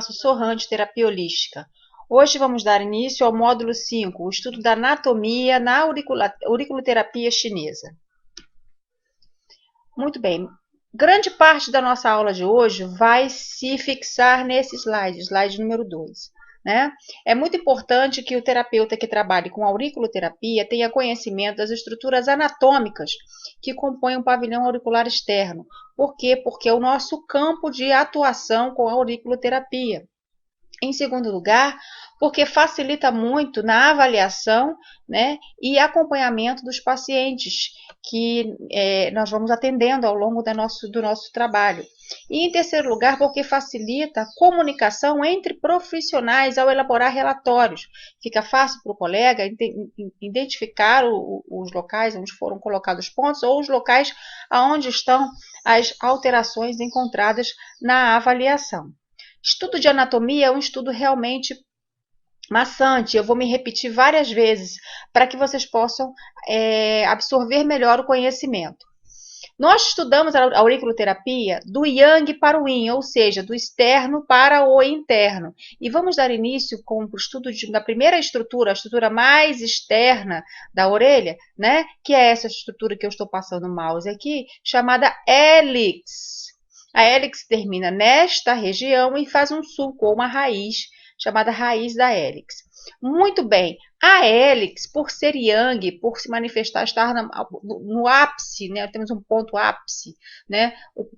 Sorrante Terapia Holística. Hoje vamos dar início ao módulo 5, o estudo da anatomia na auriculoterapia chinesa. Muito bem, grande parte da nossa aula de hoje vai se fixar nesse slide número 2. Né? É muito importante que o terapeuta que trabalhe com auriculoterapia tenha conhecimento das estruturas anatômicas que compõem o pavilhão auricular externo. Por quê? Porque é o nosso campo de atuação com a auriculoterapia. Em segundo lugar, porque facilita muito na avaliação, né, e acompanhamento dos pacientes que nós vamos atendendo ao longo do nosso trabalho. E em terceiro lugar, porque facilita a comunicação entre profissionais ao elaborar relatórios. Fica fácil para o colega identificar os locais onde foram colocados pontos ou os locais onde estão as alterações encontradas na avaliação. Estudo de anatomia é um estudo realmente maçante. Eu vou me repetir várias vezes para que vocês possam absorver melhor o conhecimento. Nós estudamos a auriculoterapia do yang para o yin, ou seja, do externo para o interno. E vamos dar início com o estudo da primeira estrutura, a estrutura mais externa da orelha, né? Que é essa estrutura que eu estou passando o mouse aqui, chamada hélix. A hélix termina nesta região e faz um sulco ou uma raiz, chamada raiz da hélix. Muito bem, a hélix, por ser yang, por se manifestar, estar no ápice, né? Temos um ponto ápice, né?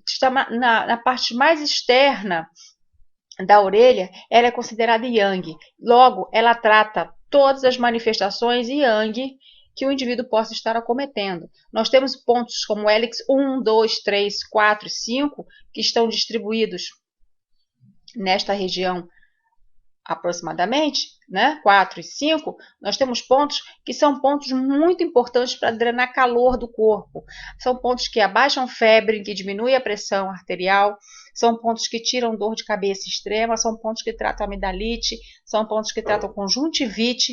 Está na parte mais externa da orelha, ela é considerada yang. Logo, ela trata todas as manifestações yang que o indivíduo possa estar acometendo. Nós temos pontos como hélix 1, 2, 3, 4 e 5, que estão distribuídos nesta região aproximadamente, né? 4 e 5, nós temos pontos que são pontos muito importantes para drenar calor do corpo. São pontos que abaixam febre, que diminuem a pressão arterial, são pontos que tiram dor de cabeça extrema, são pontos que tratam amidalite, são pontos que tratam conjuntivite,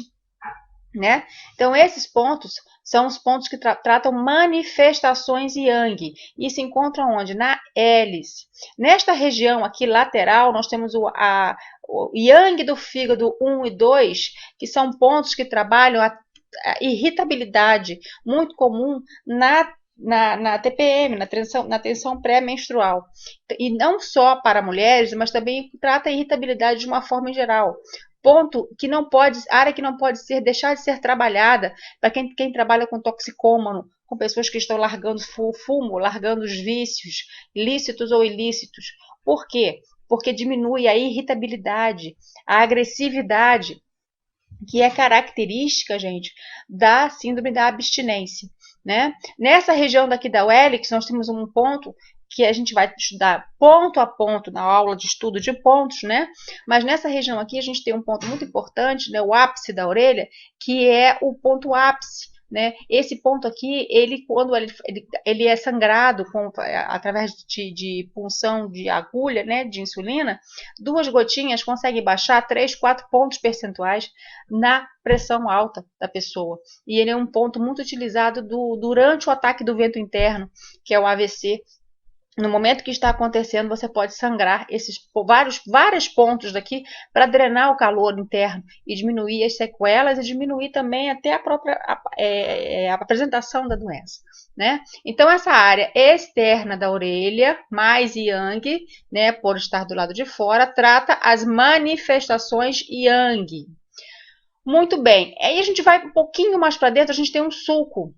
né? Então, esses pontos são os pontos que tratam manifestações yang. E se encontra onde? Na hélice. Nesta região aqui lateral, nós temos o yang do fígado 1 e 2, que são pontos que trabalham a irritabilidade, muito comum na TPM, na tensão pré-menstrual. E não só para mulheres, mas também trata a irritabilidade de uma forma geral. Ponto que não pode, área que não pode deixar de ser trabalhada para quem trabalha com toxicômano, com pessoas que estão largando fumo, largando os vícios, lícitos ou ilícitos. Por quê? Porque diminui a irritabilidade, a agressividade, que é característica, gente, da síndrome da abstinência, né? Nessa região daqui da hélix, nós temos um ponto que a gente vai estudar ponto a ponto na aula de estudo de pontos, né? Mas nessa região aqui a gente tem um ponto muito importante, né? O ápice da orelha, que é o ponto ápice, né? Esse ponto aqui, quando ele é sangrado através de punção de agulha, né? De insulina, 2 gotinhas conseguem baixar 3, 4 pontos percentuais na pressão alta da pessoa. E ele é um ponto muito utilizado durante o ataque do vento interno, que é o AVC. No momento que está acontecendo, você pode sangrar esses vários pontos daqui para drenar o calor interno e diminuir as sequelas e diminuir também até a própria a apresentação da doença, né? Então, essa área externa da orelha, mais yang, né, por estar do lado de fora, trata as manifestações yang. Muito bem. Aí a gente vai um pouquinho mais para dentro, a gente tem um sulco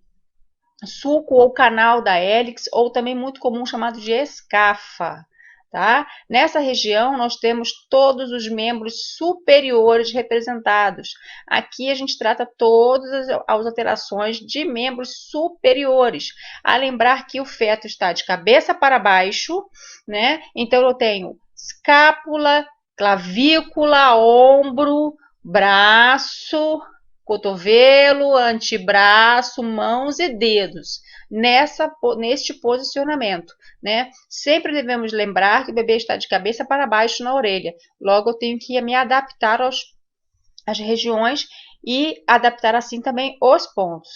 ou canal da hélix, ou também muito comum chamado de escafa, tá? Nessa região nós temos todos os membros superiores representados. Aqui a gente trata todas as alterações de membros superiores. A lembrar que o feto está de cabeça para baixo, né? Então eu tenho escápula, clavícula, ombro, braço, cotovelo, antebraço, mãos e dedos, neste posicionamento, né? Sempre devemos lembrar que o bebê está de cabeça para baixo na orelha. Logo, eu tenho que me adaptar às regiões e adaptar assim também os pontos.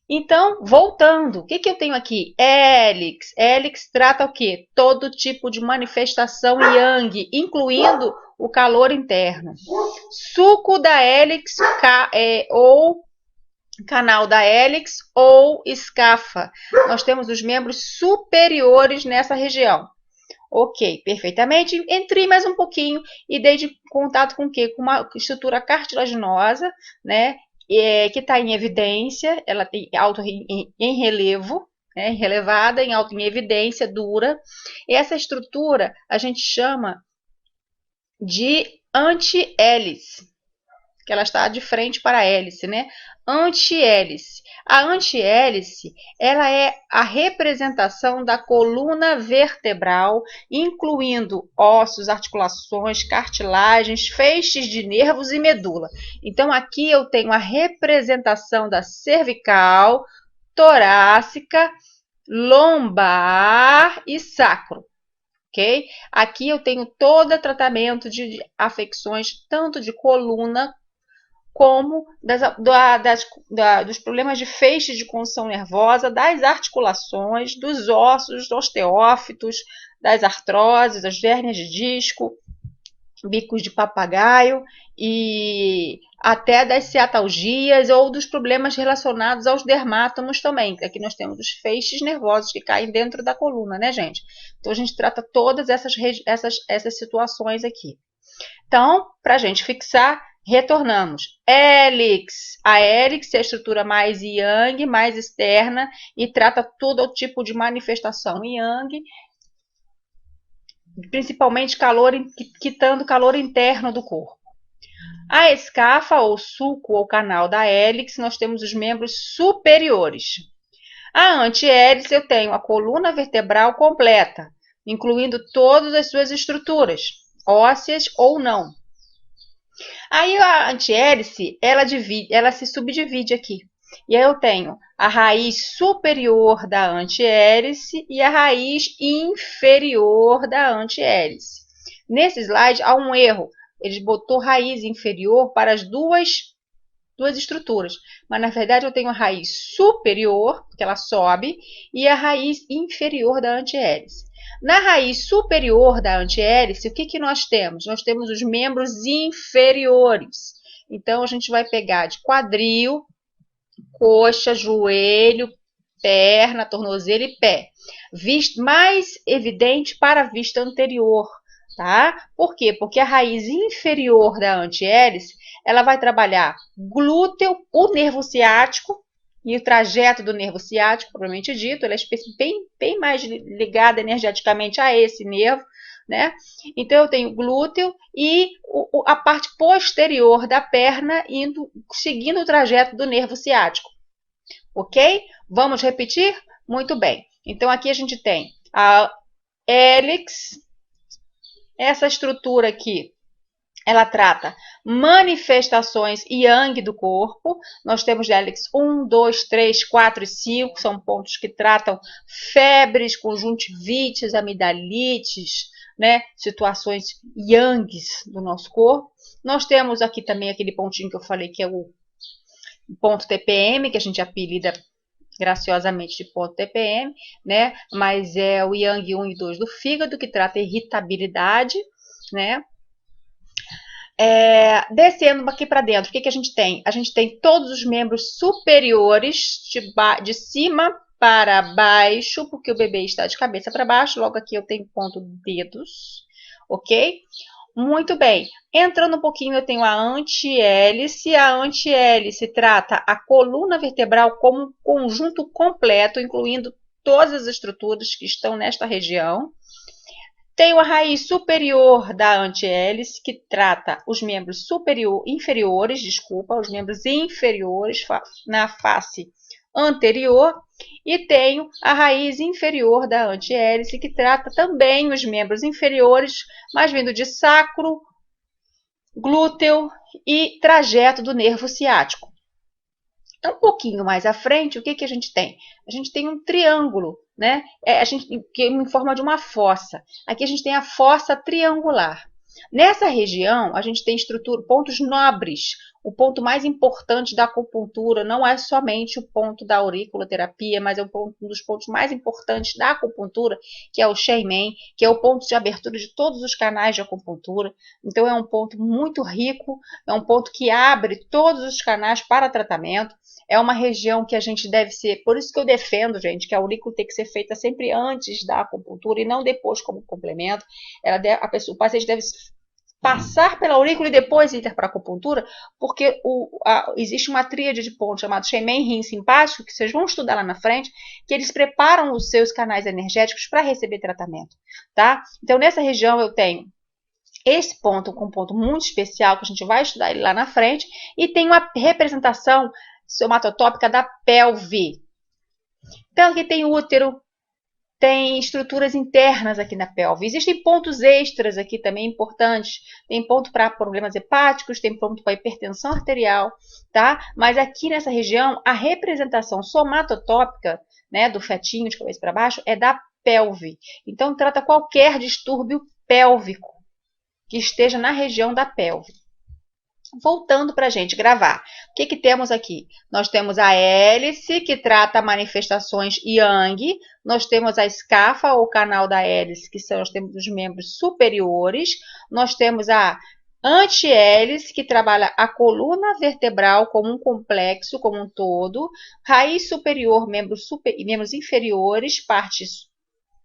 Então, voltando, o que eu tenho aqui? Hélix. Hélix trata o quê? Todo tipo de manifestação yang, incluindo o calor interno. Suco da hélix ou canal da hélix ou escafa. Nós temos os membros superiores nessa região. Ok, perfeitamente. Entrei mais um pouquinho e dei de contato com o quê? Com uma estrutura cartilaginosa, né? Que está em evidência, ela tem alto em relevo, né? Relevada, em alto em evidência, dura. E essa estrutura a gente chama de anti-hélice, que ela está de frente para a hélice, né? Anti-hélice. A anti-hélice, ela é a representação da coluna vertebral, incluindo ossos, articulações, cartilagens, feixes de nervos e medula. Então, aqui eu tenho a representação da cervical, torácica, lombar e sacro. Okay? Aqui eu tenho todo o tratamento de afecções, tanto de coluna como dos problemas de feixes de condução nervosa, das articulações, dos ossos, dos osteófitos, das artroses, das hérnias de disco, bicos de papagaio e até das ciatalgias ou dos problemas relacionados aos dermátomos também. Aqui nós temos os feixes nervosos que caem dentro da coluna, né, gente? Então, a gente trata todas essas situações aqui. Então, para a gente fixar, retornamos. Hélix. A hélix é a estrutura mais yang, mais externa e trata todo o tipo de manifestação yang, principalmente quitando calor interno do corpo. A escafa, ou suco, ou canal da hélix, nós temos os membros superiores. A anti-hélice, eu tenho a coluna vertebral completa, incluindo todas as suas estruturas, ósseas ou não. Aí a anti-hélice, ela se subdivide aqui. E aí eu tenho a raiz superior da anti-hélice e a raiz inferior da anti-hélice. Nesse slide há um erro. Ele botou raiz inferior para as duas estruturas. Mas, na verdade, eu tenho a raiz superior, que ela sobe, e a raiz inferior da anti-hélice. Na raiz superior da anti-hélice, o que nós temos? Nós temos os membros inferiores. Então, a gente vai pegar de quadril, coxa, joelho, perna, tornozelo e pé. Mais evidente para a vista anterior, tá? Por quê? Porque a raiz inferior da anti-hélice, ela vai trabalhar glúteo, o nervo ciático, e o trajeto do nervo ciático, propriamente dito, ela é bem mais ligada energeticamente a esse nervo, né? Então, eu tenho glúteo e a parte posterior da perna seguindo o trajeto do nervo ciático. Ok? Vamos repetir? Muito bem. Então, aqui a gente tem a hélix, essa estrutura aqui, ela trata manifestações yang do corpo. Nós temos hélix 1, 2, 3, 4 e 5, são pontos que tratam febres, conjuntivites, amidalites, né? Situações yangs do nosso corpo. Nós temos aqui também aquele pontinho que eu falei que é o ponto TPM, que a gente apelida graciosamente de ponto TPM, né? Mas é o yang 1 e 2 do fígado, que trata irritabilidade, né? Descendo aqui para dentro, o que a gente tem? A gente tem todos os membros superiores, de cima para baixo, porque o bebê está de cabeça para baixo, logo aqui eu tenho ponto dedos, ok? Muito bem. Entrando um pouquinho, eu tenho a anti-hélice. A anti-hélice trata a coluna vertebral como um conjunto completo, incluindo todas as estruturas que estão nesta região. Tenho a raiz superior da anti-hélice, que trata os membros inferiores na face anterior. E tenho a raiz inferior da anti-hélice, que trata também os membros inferiores, mas vindo de sacro, glúteo e trajeto do nervo ciático. Um pouquinho mais à frente, o que a gente tem? A gente tem um triângulo, né? Que é em forma de uma fossa. Aqui a gente tem a fossa triangular. Nessa região, a gente tem pontos nobres, o ponto mais importante da acupuntura não é somente o ponto da auriculoterapia, mas é um dos pontos mais importantes da acupuntura, que é o Shenmen, que é o ponto de abertura de todos os canais de acupuntura. Então é um ponto muito rico, é um ponto que abre todos os canais para tratamento. É uma região que a gente deve ser, por isso que eu defendo, gente, que a aurícula tem que ser feita sempre antes da acupuntura e não depois como complemento. O paciente deve passar pela aurícula e depois ir para a acupuntura, porque existe uma tríade de pontos chamada Shenmen, Yin, simpático, que vocês vão estudar lá na frente, que eles preparam os seus canais energéticos para receber tratamento, tá? Então, nessa região eu tenho esse ponto com um ponto muito especial, que a gente vai estudar ele lá na frente, e tem uma representação somatotópica da pelve. Então, aqui tem útero, tem estruturas internas aqui na pelve. Existem pontos extras aqui também importantes. Tem ponto para problemas hepáticos, tem ponto para hipertensão arterial, tá? Mas aqui nessa região, a representação somatotópica, né, do fetinho de cabeça para baixo é da pelve. Então, trata qualquer distúrbio pélvico que esteja na região da pelve. Voltando para a gente gravar. O que temos aqui? Nós temos a hélice, que trata manifestações yang. Nós temos a escafa, ou canal da hélice, que nós temos os membros superiores. Nós temos a antihélice, que trabalha a coluna vertebral como um complexo, como um todo. Raiz superior, membros inferiores, parte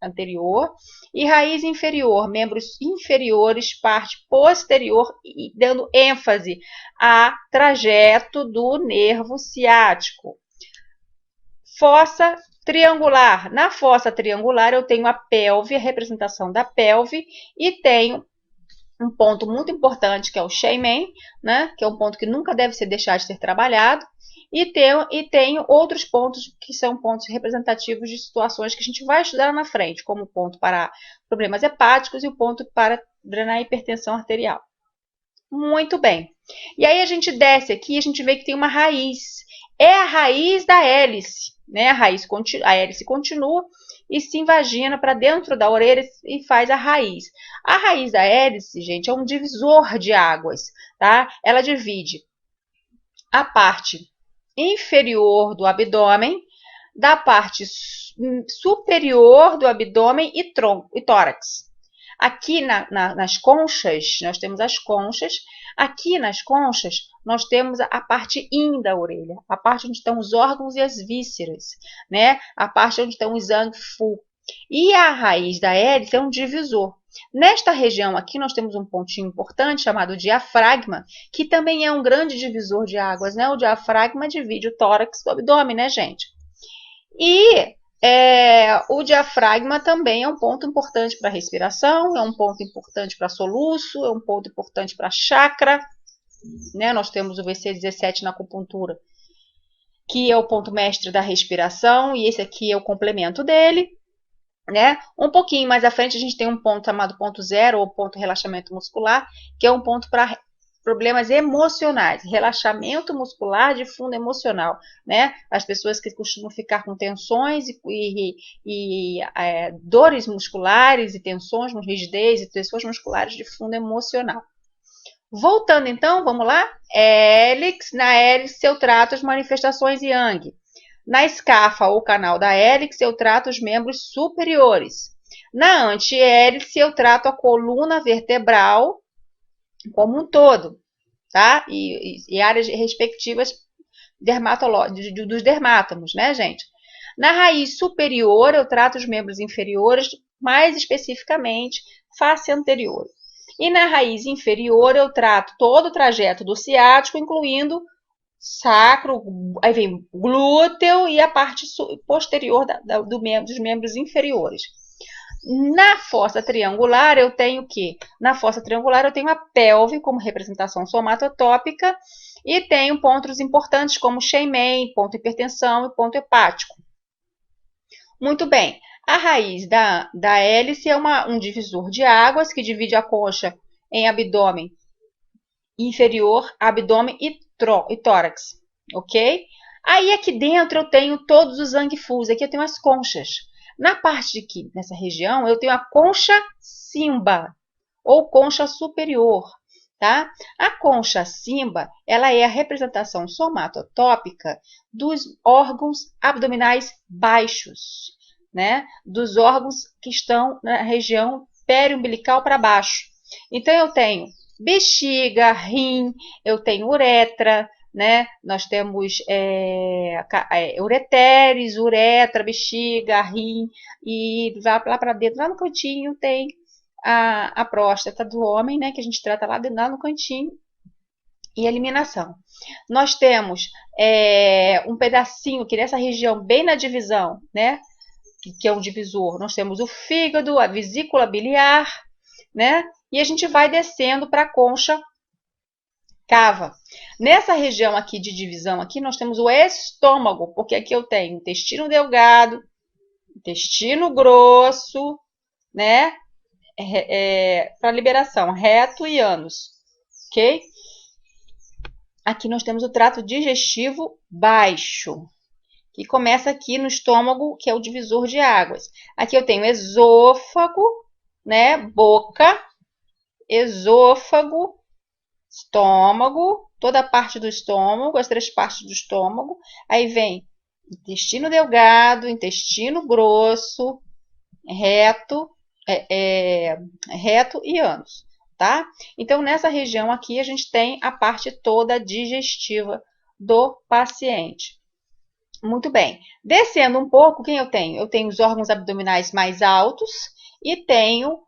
anterior. E raiz inferior, membros inferiores, parte posterior, e dando ênfase a trajeto do nervo ciático. Fossa triangular. Na fossa triangular eu tenho a pelve, a representação da pelve, e tenho um ponto muito importante que é o Shenmen, né, que é um ponto que nunca deve ser deixado de ser trabalhado. E tenho outros pontos que são pontos representativos de situações que a gente vai estudar na frente, como o ponto para problemas hepáticos e o ponto para drenar hipertensão arterial. Muito bem. E aí a gente desce aqui e a gente vê que tem uma raiz. É a raiz da hélice, né? A hélice continua e se invagina para dentro da orelha e faz a raiz. A raiz da hélice, gente, é um divisor de águas, tá? Ela divide a parte inferior do abdômen, da parte superior do abdômen e tórax. Aqui nas conchas, nós temos as conchas. Aqui nas conchas, nós temos a parte yin da orelha, a parte onde estão os órgãos e as vísceras, né? A parte onde estão os zangfu. E a raiz da hélice é um divisor. Nesta região aqui, nós temos um pontinho importante chamado diafragma, que também é um grande divisor de águas, né? O diafragma divide o tórax do abdômen, né, gente? E o diafragma também é um ponto importante para a respiração, é um ponto importante para soluço, é um ponto importante para chakra, né? Nós temos o VC17 na acupuntura, que é o ponto mestre da respiração, e esse aqui é o complemento dele. Né? Um pouquinho mais à frente a gente tem um ponto chamado ponto zero, ou ponto relaxamento muscular, que é um ponto para problemas emocionais, relaxamento muscular de fundo emocional, né? As pessoas que costumam ficar com tensões e dores musculares e tensões, rigidez e tensões musculares de fundo emocional. Voltando então, vamos lá? Na hélice eu trato as manifestações yang. Na escafa, ou canal da hélice, eu trato os membros superiores. Na antihélice, eu trato a coluna vertebral como um todo, tá? E áreas respectivas dos dermátomos, né, gente? Na raiz superior, eu trato os membros inferiores, mais especificamente, face anterior. E na raiz inferior, eu trato todo o trajeto do ciático, incluindo sacro, aí vem glúteo e a parte posterior dos membros inferiores. Na fossa triangular, eu tenho o quê? Na fossa triangular, eu tenho a pelve como representação somatotópica e tenho pontos importantes como Shenmen, ponto hipertensão e ponto hepático. Muito bem. A raiz da hélice é um divisor de águas que divide a concha em abdômen inferior, abdômen e tórax, ok? Aí aqui dentro eu tenho todos os zangfus, aqui eu tenho as conchas. Na parte de aqui, nessa região, eu tenho a concha simba, ou concha superior, tá? A concha Simba, ela é a representação somatotópica dos órgãos abdominais baixos, né? Dos órgãos que estão na região periumbilical para baixo. Então, eu tenho bexiga, rim, eu tenho uretra, né? Nós temos ureteres, uretra, bexiga, rim, e lá para dentro, lá no cantinho, tem a próstata do homem, né? Que a gente trata lá no cantinho, e eliminação. Nós temos um pedacinho que nessa região, bem na divisão, né? Que é um divisor, nós temos o fígado, a vesícula biliar, né? E a gente vai descendo para a concha cava. Nessa região aqui de divisão, aqui nós temos o estômago, porque aqui eu tenho intestino delgado, intestino grosso, né? Para liberação, reto e ânus, ok? Aqui nós temos o trato digestivo baixo, que começa aqui no estômago, que é o divisor de águas. Aqui eu tenho esôfago, né? Boca, esôfago, estômago, toda a parte do estômago, as 3 partes do estômago. Aí vem intestino delgado, intestino grosso, reto e ânus, tá? Então, nessa região aqui, a gente tem a parte toda digestiva do paciente. Muito bem. Descendo um pouco, quem eu tenho? Eu tenho os órgãos abdominais mais altos e tenho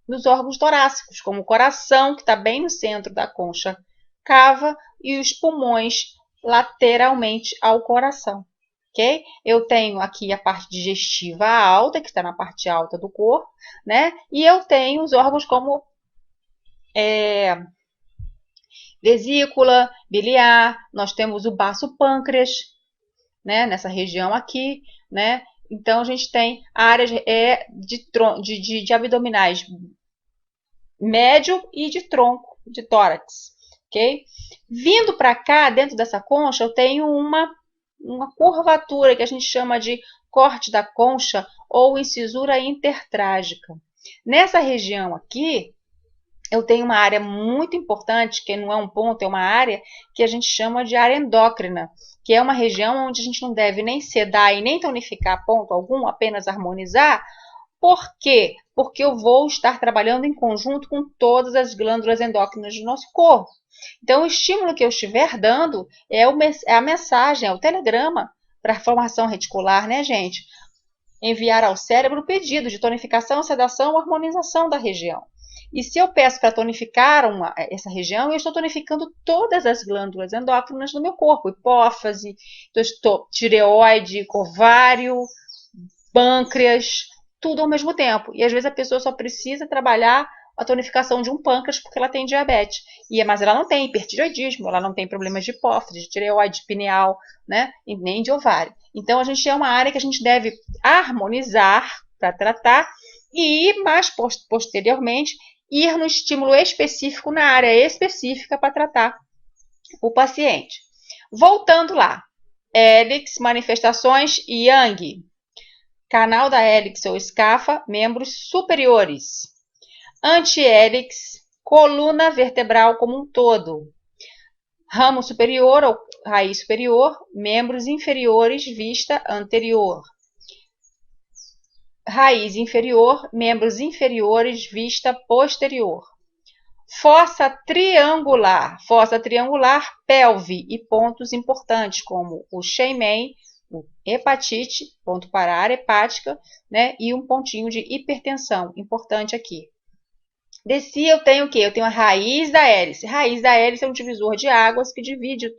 nos órgãos torácicos, como o coração, que está bem no centro da concha cava, e os pulmões lateralmente ao coração. Okay? Eu tenho aqui a parte digestiva alta, que está na parte alta do corpo, né? E eu tenho os órgãos como vesícula, biliar, nós temos o baço pâncreas, né? Nessa região aqui, né? Então, a gente tem áreas de abdominais médio e de tronco, de tórax, ok? Vindo para cá, dentro dessa concha, eu tenho uma curvatura que a gente chama de corte da concha ou incisura intertrágica. Nessa região aqui, eu tenho uma área muito importante, que não é um ponto, é uma área que a gente chama de área endócrina, que é uma região onde a gente não deve nem sedar e nem tonificar ponto algum, apenas harmonizar. Por quê? Porque eu vou estar trabalhando em conjunto com todas as glândulas endócrinas do nosso corpo. Então, o estímulo que eu estiver dando é a mensagem, é o telegrama para a formação reticular, né, gente? Enviar ao cérebro o pedido de tonificação, sedação ou harmonização da região. E se eu peço para tonificar essa região, eu estou tonificando todas as glândulas endócrinas do meu corpo. Hipófise, tireoide, ovário, pâncreas, tudo ao mesmo tempo. E às vezes a pessoa só precisa trabalhar a tonificação de um pâncreas porque ela tem diabetes. Mas ela não tem hipertireoidismo, ela não tem problemas de hipófise, de tireoide, pineal, né? E nem de ovário. Então, a gente é uma área que a gente deve harmonizar para tratar e, mais posteriormente, ir no estímulo específico na área específica para tratar o paciente. Voltando lá, hélix, manifestações Yang. Canal da hélix ou escafa, membros superiores. Antihélix, coluna vertebral como um todo. Ramo superior ou raiz superior, membros inferiores, vista anterior. Raiz inferior, membros inferiores, vista posterior. Fossa triangular, pelve e pontos importantes como o Sheyman, o hepatite, ponto para a área hepática, né? E um pontinho de hipertensão, importante aqui. Desci, eu tenho o quê? Eu tenho a raiz da hélice. Raiz da hélice é um divisor de águas que divide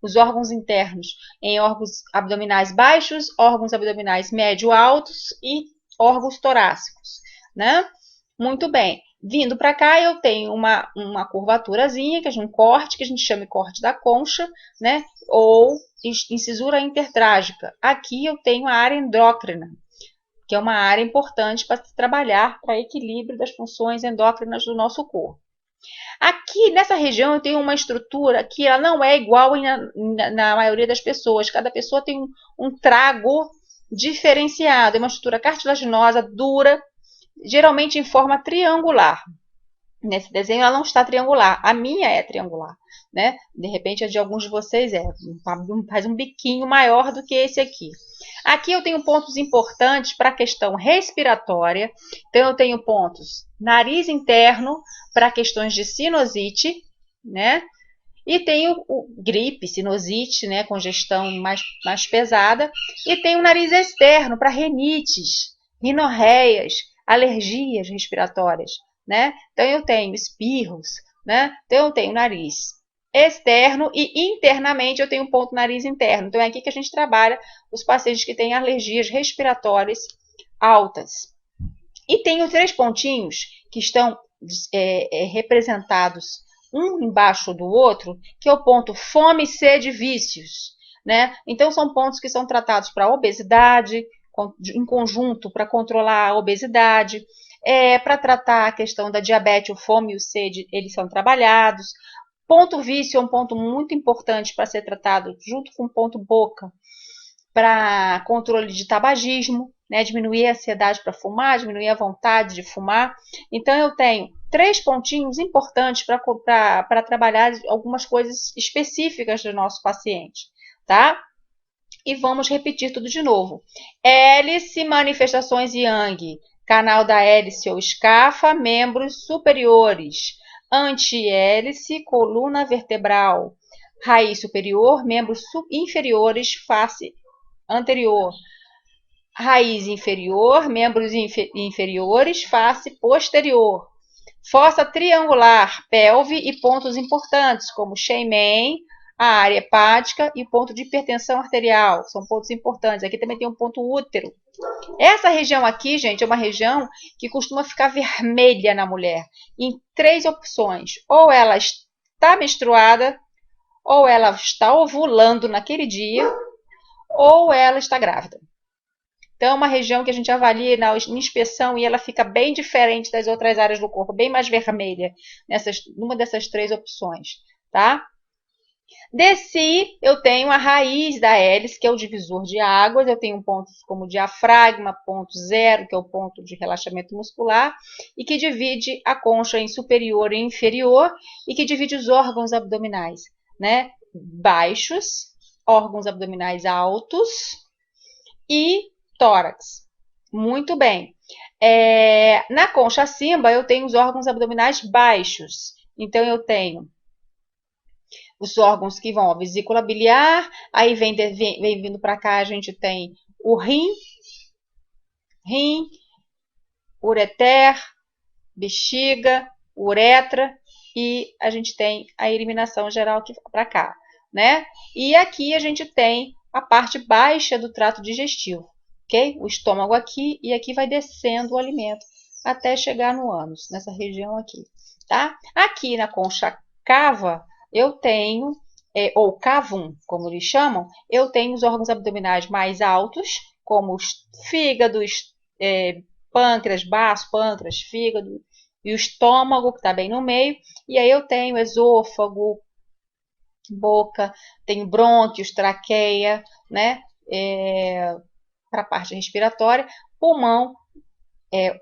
os órgãos internos em órgãos abdominais baixos, órgãos abdominais médio-altos e órgãos torácicos, né? Muito bem. Vindo para cá, eu tenho uma curvaturazinha, um corte, que a gente chama de corte da concha, né? Ou incisura intertrágica. Aqui eu tenho a área endócrina, que é uma área importante para se trabalhar para equilíbrio das funções endócrinas do nosso corpo. Aqui, nessa região, eu tenho uma estrutura que ela não é igual na maioria das pessoas. Cada pessoa tem um trago diferenciado. É uma estrutura cartilaginosa, dura, geralmente em forma triangular. Nesse desenho ela não está triangular, a minha é triangular, né? De repente a de alguns de vocês faz um biquinho maior do que esse aqui. Aqui eu tenho pontos importantes para a questão respiratória, então eu tenho pontos nariz interno para questões de sinusite, né? E tenho gripe, sinusite, né? Congestão mais pesada, e tenho o nariz externo para rinites, rinorreias, alergias respiratórias, né? Então eu tenho espirros, né? Então eu tenho nariz externo e internamente eu tenho um ponto nariz interno. Então é aqui que a gente trabalha os pacientes que têm alergias respiratórias altas. E tenho 3 pontinhos que estão representados um embaixo do outro, que é o ponto fome, sede, vícios, né? Então são pontos que são tratados para obesidade, em conjunto para controlar a obesidade, para tratar a questão da diabetes, o fome e o sede, eles são trabalhados. Ponto vício é um ponto muito importante para ser tratado junto com o ponto boca, para controle de tabagismo, né, diminuir a ansiedade para fumar, diminuir a vontade de fumar. Então eu tenho 3 pontinhos importantes para trabalhar algumas coisas específicas do nosso paciente, tá? E vamos repetir tudo de novo. Hélice, manifestações Yang, canal da hélice ou escafa, membros superiores. Antihélice, coluna vertebral. Raiz superior, membros inferiores, face anterior. Raiz inferior, membros inferiores, face posterior. Fossa triangular, pelve e pontos importantes, como Sheyman, a área hepática e o ponto de hipertensão arterial. São pontos importantes. Aqui também tem um ponto útero. Essa região aqui, gente, é uma região que costuma ficar vermelha na mulher, em 3 opções. Ou ela está menstruada, ou ela está ovulando naquele dia, ou ela está grávida. Então, é uma região que a gente avalia na inspeção e ela fica bem diferente das outras áreas do corpo, bem mais vermelha, numa dessas 3 opções, tá? Desci, eu tenho a raiz da hélice, que é o divisor de águas, eu tenho pontos como diafragma, ponto zero, que é o ponto de relaxamento muscular, e que divide a concha em superior e inferior, e que divide os órgãos abdominais, né? Baixos, órgãos abdominais altos e tórax. Muito bem. Na concha acima, eu tenho os órgãos abdominais baixos. Então, eu tenho os órgãos que vão à vesícula biliar, aí vem vindo para cá, a gente tem o rim, ureter, bexiga, uretra, e a gente tem a eliminação geral aqui para cá, né? E aqui a gente tem a parte baixa do trato digestivo, ok? O estômago aqui, e aqui vai descendo o alimento até chegar no ânus, nessa região aqui, tá? Aqui na concha cava, eu tenho, ou cavum, como eles chamam, eu tenho os órgãos abdominais mais altos, como os fígados, pâncreas, baço, pâncreas, fígado, e o estômago, que está bem no meio, e aí eu tenho esôfago, boca, tenho brônquios, traqueia, né, para a parte respiratória, pulmão,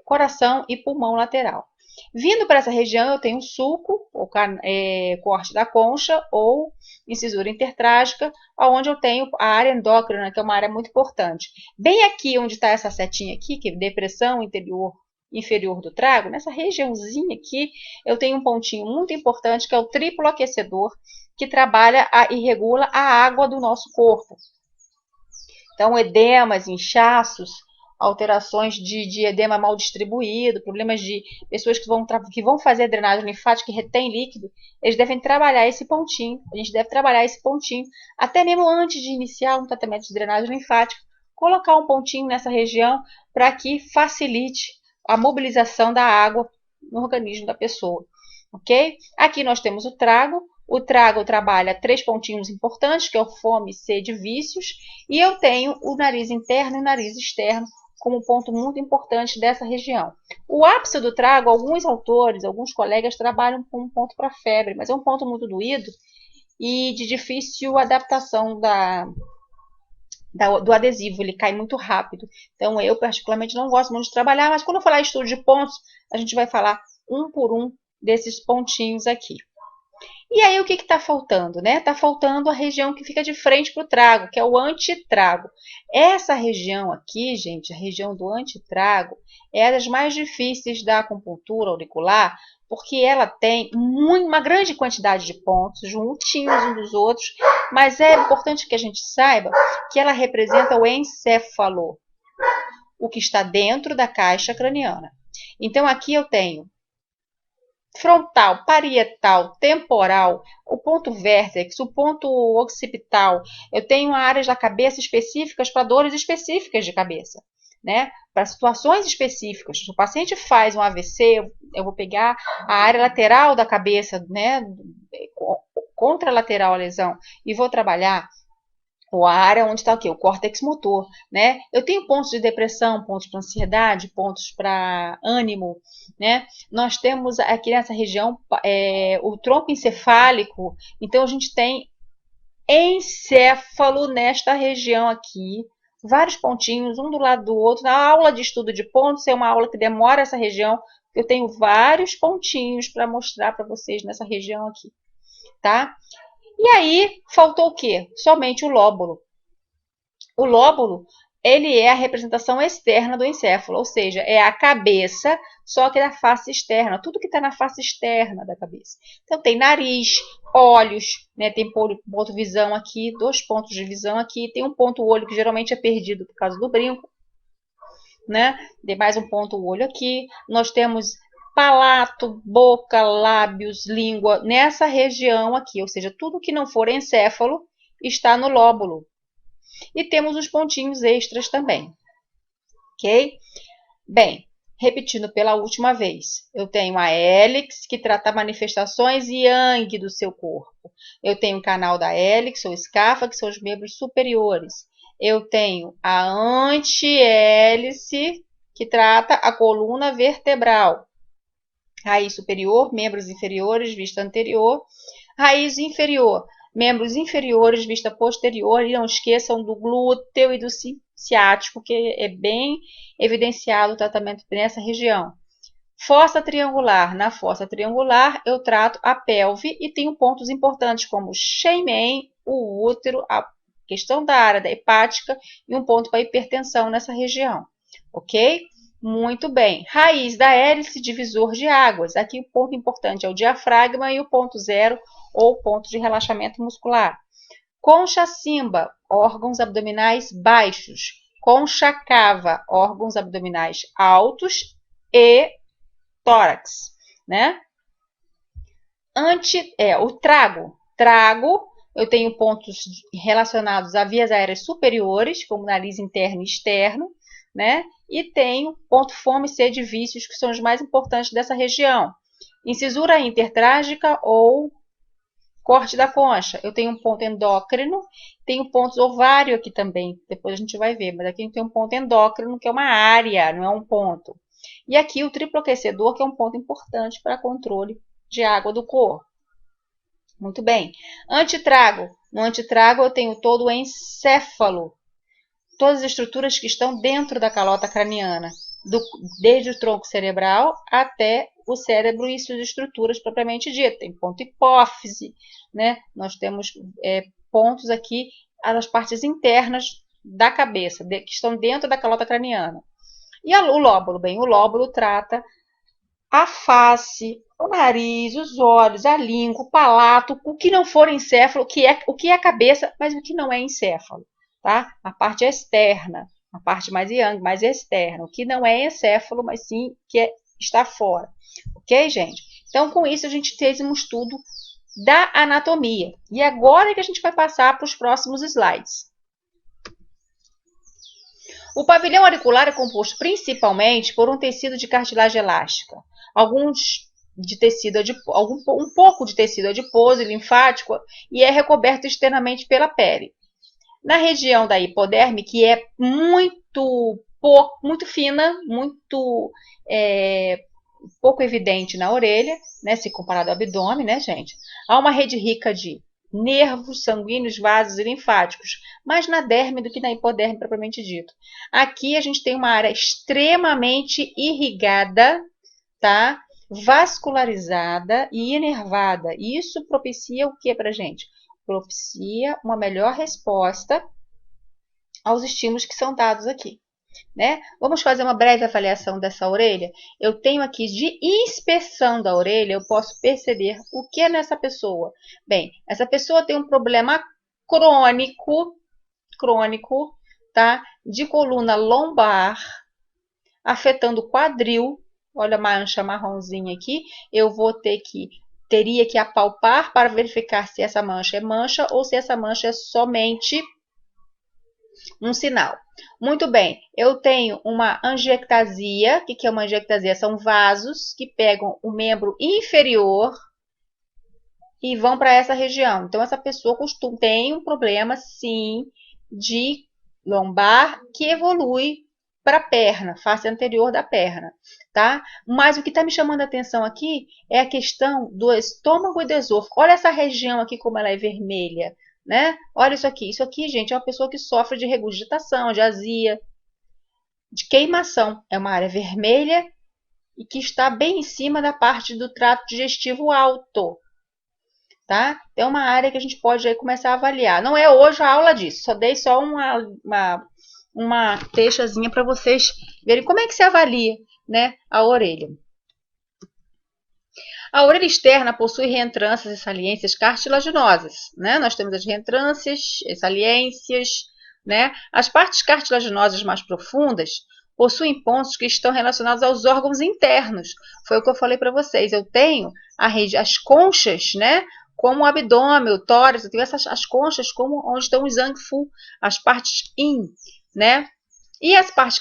coração e pulmão lateral. Vindo para essa região, eu tenho sulco, ou corte da concha, ou incisura intertrágica, onde eu tenho a área endócrina, que é uma área muito importante. Bem aqui, onde está essa setinha aqui, que é depressão inferior do trago, nessa regiãozinha aqui, eu tenho um pontinho muito importante, que é o triplo aquecedor, que trabalha e regula a água do nosso corpo. Então, edemas, inchaços, alterações de edema mal distribuído, problemas de pessoas que vão fazer drenagem linfática e retém líquido, eles devem trabalhar esse pontinho, a gente deve trabalhar esse pontinho, até mesmo antes de iniciar um tratamento de drenagem linfática, colocar um pontinho nessa região para que facilite a mobilização da água no organismo da pessoa, ok? Aqui nós temos o trago. O trago trabalha 3 pontinhos importantes, que é o fome, sede e vícios, e eu tenho o nariz interno e o nariz externo como ponto muito importante dessa região. O ápice do trago, alguns autores, alguns colegas trabalham com um ponto para febre, mas é um ponto muito doído e de difícil adaptação do adesivo, ele cai muito rápido. Então eu particularmente não gosto muito de trabalhar, mas quando eu falar estudo de pontos, a gente vai falar um por um desses pontinhos aqui. E aí, o que está faltando, né? Está faltando a região que fica de frente para o trago, que é o antitrago. Essa região aqui, gente, a região do antitrago, é das mais difíceis da acupuntura auricular, porque ela tem uma grande quantidade de pontos, juntinhos uns dos outros, mas é importante que a gente saiba que ela representa o encéfalo, o que está dentro da caixa craniana. Então, aqui eu tenho frontal, parietal, temporal, o ponto vértex, o ponto occipital. Eu tenho áreas da cabeça específicas para dores específicas de cabeça, né? Para situações específicas. Se o paciente faz um AVC, eu vou pegar a área lateral da cabeça, né? Contralateral à lesão, e vou trabalhar ou a área onde está o quê? O córtex motor, né? Eu tenho pontos de depressão, pontos para ansiedade, pontos para ânimo, né? Nós temos aqui nessa região o tronco encefálico, então a gente tem encéfalo nesta região aqui, vários pontinhos, um do lado do outro. Na aula de estudo de pontos, é uma aula que demora essa região, eu tenho vários pontinhos para mostrar para vocês nessa região aqui, tá? E aí, faltou o quê? Somente o lóbulo. O lóbulo, ele é a representação externa do encéfalo, ou seja, é a cabeça, só que da face externa, tudo que está na face externa da cabeça. Então, tem nariz, olhos, né? Tem ponto visão aqui, 2 pontos de visão aqui, tem um ponto olho que geralmente é perdido por causa do brinco, né? Tem mais um ponto olho aqui. Nós temos palato, boca, lábios, língua, nessa região aqui, ou seja, tudo que não for encéfalo está no lóbulo. E temos os pontinhos extras também, ok? Bem, repetindo pela última vez, eu tenho a hélix, que trata manifestações yang do seu corpo. Eu tenho o canal da hélix, ou escafa, que são os membros superiores. Eu tenho a antihélice, que trata a coluna vertebral. Raiz superior, membros inferiores, vista anterior. Raiz inferior, membros inferiores, vista posterior. E não esqueçam do glúteo e do ciático, que é bem evidenciado o tratamento nessa região. Fossa triangular. Na fossa triangular, eu trato a pelve e tenho pontos importantes como o Sheymen, o útero, a questão da área da hepática e um ponto para hipertensão nessa região. Ok? Muito bem. Raiz da hélice, divisor de águas. Aqui o ponto importante é o diafragma e o ponto zero, ou ponto de relaxamento muscular. Concha cimba, órgãos abdominais baixos. Concha cava, órgãos abdominais altos e tórax, né? O trago. Trago, eu tenho pontos relacionados a vias aéreas superiores, como nariz interno e externo, né? E tenho ponto fome, sede e vícios, que são os mais importantes dessa região. Incisura intertrágica ou corte da concha. Eu tenho um ponto endócrino, tenho pontos ovário aqui também, depois a gente vai ver, mas aqui tem um ponto endócrino, que é uma área, não é um ponto. E aqui o triplo aquecedor, que é um ponto importante para controle de água do corpo. Muito bem. Antitrago. No antitrago eu tenho todo o encéfalo, todas as estruturas que estão dentro da calota craniana, desde o tronco cerebral até o cérebro e suas estruturas propriamente ditas. Tem ponto hipófise, né? Nós temos pontos aqui, as partes internas da cabeça, que estão dentro da calota craniana. E o lóbulo? Bem, o lóbulo trata a face, o nariz, os olhos, a língua, o palato, o que não for encéfalo, o que é a cabeça, mas o que não é encéfalo. Tá? A parte externa, a parte mais yang, mais externa, o que não é encéfalo, mas sim que está fora. Ok, gente? Então, com isso, a gente fez um estudo da anatomia. E agora é que a gente vai passar para os próximos slides. O pavilhão auricular é composto principalmente por um tecido de cartilagem elástica, um pouco de tecido adiposo e linfático, e é recoberto externamente pela pele. Na região da hipoderme, que é muito fina, muito pouco evidente na orelha, né, se comparado ao abdômen, né, gente? Há uma rede rica de nervos sanguíneos, vasos e linfáticos, mais na derme do que na hipoderme propriamente dito. Aqui a gente tem uma área extremamente irrigada, tá? vascularizada e inervada. E isso propicia o que para gente? Propicia uma melhor resposta aos estímulos que são dados aqui. Né? Vamos fazer uma breve avaliação dessa orelha. Eu tenho aqui de inspeção da orelha, eu posso perceber o que é nessa pessoa. Bem, essa pessoa tem um problema crônico, tá? De coluna lombar, afetando o quadril. Olha a mancha marronzinha aqui. Eu teria que apalpar para verificar se essa mancha é mancha ou se essa mancha é somente um sinal. Muito bem, eu tenho uma angiectasia. O que é uma angiectasia? São vasos que pegam o membro inferior e vão para essa região. Então, essa pessoa tem um problema, sim, de lombar que evolui para a perna, face anterior da perna, tá? Mas o que está me chamando a atenção aqui é a questão do estômago e do esôfago. Olha essa região aqui como ela é vermelha, né? Olha isso aqui. Isso aqui, gente, é uma pessoa que sofre de regurgitação, de azia, de queimação. É uma área vermelha e que está bem em cima da parte do trato digestivo alto, tá? É uma área que a gente pode aí começar a avaliar. Não é hoje a aula disso, só dei só uma textazinha para vocês verem como é que se avalia, né, a orelha. A orelha externa possui reentrâncias e saliências cartilaginosas, né? Nós temos as reentrâncias e saliências, né? As partes cartilaginosas mais profundas possuem pontos que estão relacionados aos órgãos internos. Foi o que eu falei para vocês. Eu tenho as conchas, né? Como o abdômen, o tórax, eu tenho as conchas como onde estão os zangfu, as partes in, né? E as partes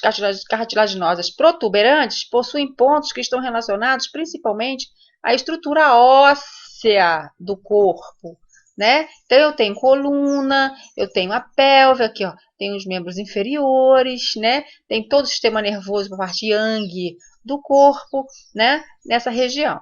cartilaginosas protuberantes possuem pontos que estão relacionados principalmente à estrutura óssea do corpo, né? Então, eu tenho coluna, eu tenho a pelve, aqui, ó, tem os membros inferiores, né? Tem todo o sistema nervoso para a parte yang do corpo, né? Nessa região.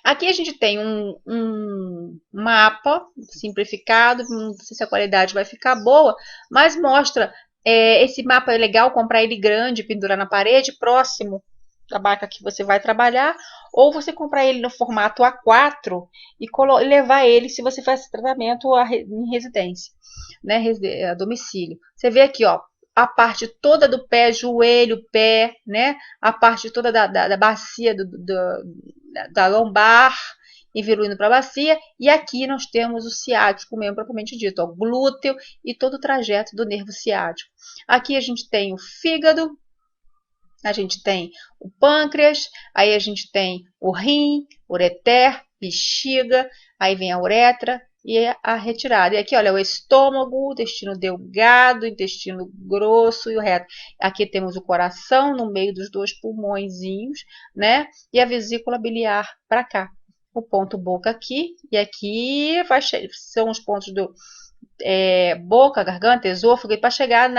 Aqui a gente tem um mapa simplificado, não sei se a qualidade vai ficar boa, mas mostra, esse mapa é legal comprar ele grande, pendurar na parede, próximo da marca que você vai trabalhar, ou você comprar ele no formato A4 e levar ele se você faz esse tratamento em residência, né, a domicílio. Você vê aqui, ó, a parte toda do pé, joelho, pé, né, a parte toda da bacia da lombar, evoluindo para a bacia, e aqui nós temos o ciático mesmo, propriamente dito, ó, glúteo e todo o trajeto do nervo ciático. Aqui a gente tem o fígado, a gente tem o pâncreas, aí a gente tem o rim, ureter, bexiga, aí vem a uretra e a retirada. E aqui, olha, o estômago, o intestino delgado, o intestino grosso e o reto. Aqui temos o coração no meio dos dois pulmõezinhos, né? E a vesícula biliar para cá. O ponto boca aqui, e aqui são os pontos do boca, garganta, esôfago, e para chegar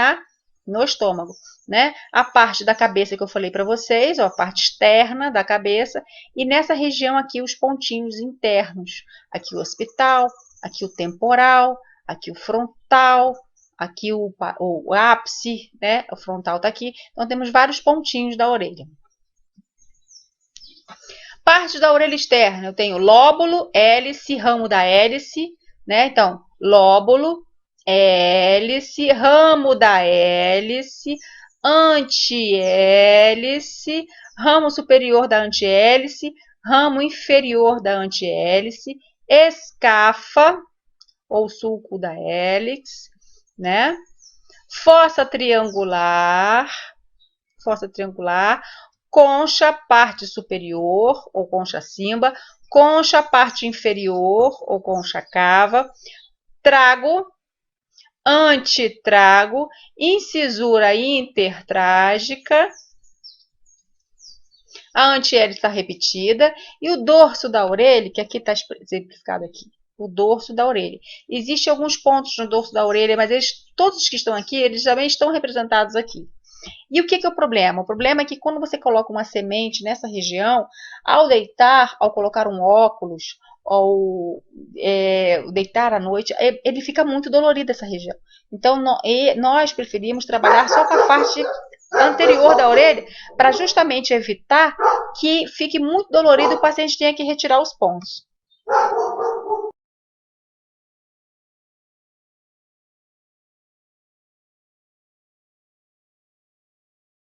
no estômago, né? A parte da cabeça que eu falei para vocês, ó, a parte externa da cabeça, e nessa região aqui os pontinhos internos. Aqui o occipital, aqui o temporal, aqui o frontal, aqui o ápice, né? O frontal está aqui. Então temos vários pontinhos da orelha. Parte da orelha externa, eu tenho lóbulo, hélice, ramo da hélice, né? Então, lóbulo, hélice, ramo da hélice, antihélice, ramo superior da antihélice, ramo inferior da antihélice, escafa, ou sulco da hélice, né? Fossa triangular, concha, parte superior, ou concha simba, concha, parte inferior, ou concha cava, trago, antitrago, incisura intertrágica, a antihélice está repetida, e o dorso da orelha, que aqui está exemplificado aqui, o dorso da orelha. Existem alguns pontos no dorso da orelha, mas todos os que estão aqui, eles também estão representados aqui. E o que é o problema? O problema é que quando você coloca uma semente nessa região, ao deitar, ao colocar um óculos, ao deitar à noite, ele fica muito dolorido essa região. Então, nós preferimos trabalhar só com a parte anterior da orelha, para justamente evitar que fique muito dolorido e o paciente tenha que retirar os pontos.